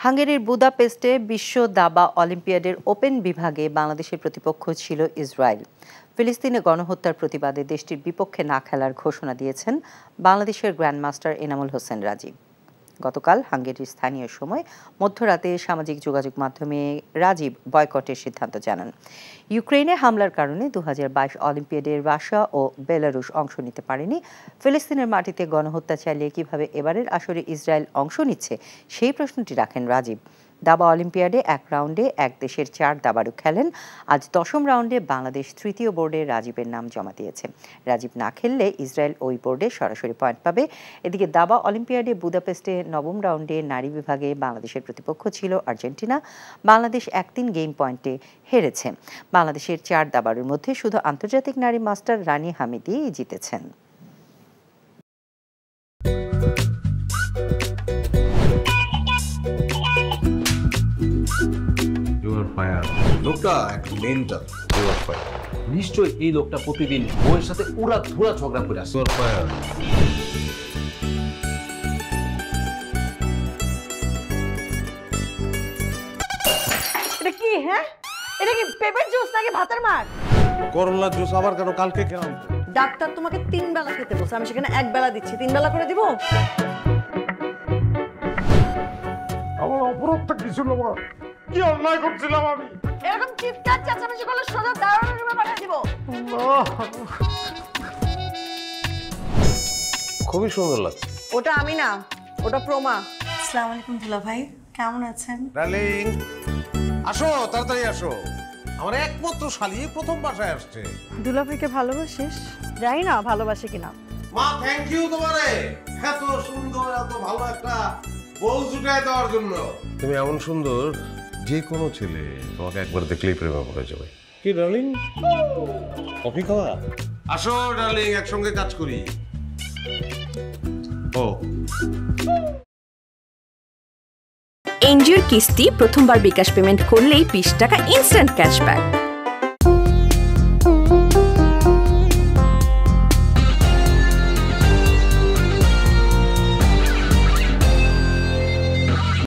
হাঙ্গেরির বুদাপেস্টে বিশ্ব দাবা অলিম্পিয়াডের ওপেন বিভাগে বাংলাদেশের প্রতিপক্ষ ছিল ইসরায়েল। ফিলিস্তিনে গণহত্যার প্রতিবাদে দেশটির বিপক্ষে না খেলার ঘোষণা দিয়েছেন বাংলাদেশের গ্র্যান্ডমাস্টার এনামুল হোসেন রাজীব। গতকাল হাঙ্গেরির স্থানীয় সময় মধ্যরাতে সামাজিক যোগাযোগ মাধ্যমে রাজীব বয়কটের সিদ্ধান্ত জানান। ইউক্রেনে হামলার কারণে 2022 অলিম্পিয়াডে রাশিয়া ও বেলারুশ অংশ নিতে পারেনি। ফিলিস্তিনের মাটিতে গণহত্যা চালিয়ে কিভাবে এবারের আসরে ইসরায়েল অংশ নিচ্ছে সেই প্রশ্নটি রাখেন রাজীব। দাবা অলিম্পিয়াডে এক রাউন্ডে এক দেশের 4 দাবাড়ু খেলেন। আজ 10ম রাউন্ডে বাংলাদেশ তৃতীয় বোর্ডে রাজীবের নাম জমা দিয়েছে। রাজীব না খেললে ইসরায়েল ওই বোর্ডে সরাসরি পয়েন্ট পাবে। এদিকে দাবা অলিম্পিয়াডে বুদাপেস্টে 9ম রাউন্ডে নারী বিভাগে বাংলাদেশের প্রতিপক্ষ ছিল আর্জেন্টিনা। বাংলাদেশ 1-3 গেম পয়েন্টে হেরেছে। বাংলাদেশের 4 দাবাড়ুর মধ্যে শুধু আন্তর্জাতিক নারী মাস্টার রানী হামিদি জিতেছেন। লোকটা একটু মেন্টাল। নিশ্চয়ই এই লোকটা প্রতিদিন বউয়ের সাথে উড়া ধুরা ঝগড়া করে আসে। এটা কি? হ্যাঁ, এটা কি পেঁপের জুস নাকি ভাতের মার? করলার জুস আবার কেন? কালকে খেলাম। ডাক্তার তোমাকে 3 বেলা খেতে বলছে, আমি সেখানে 1 বেলা দিচ্ছি। 3 বেলা করে দিব? আমার অপরাধটা কি ছিল? কি অন্যায় করছিলাম আমি? এরকম চিৎকার চেঁচামেচি করলে সোজা দারোয়ানের রুমে পাঠিয়ে দিব। খুবই সুন্দর লাগছে। ওটা আমি না, ওটা প্রমা। আসসালামু আলাইকুম দুলা ভাই, কেমন আছেন? ডার্লিং, আসো তাড়াতাড়ি আসো। আমার একমাত্র শালি প্রথম বাসায় আসছে। দুলা ভাইকে ভালোবাসিস? জানি না ভালোবাসে কিনা। মা, থ্যাংক ইউ তোমারে এত সুন্দর এত ভালো একটা বউ জুটায় দেওয়ার জন্য। তুমি এমন সুন্দর, যে কোনো ছেলে তোমাকে একবার দেখলেই প্রেমে পড়ে যাবে। কি ডার্লিং, কফি খাওয়া? আসো ডার্লিং, একসঙ্গে কাজ করি। ও এনজিওর কিস্তি প্রথমবার বিকাশ পেমেন্ট করলেই 20 টাকা ইনস্ট্যান্ট ক্যাশব্যাক।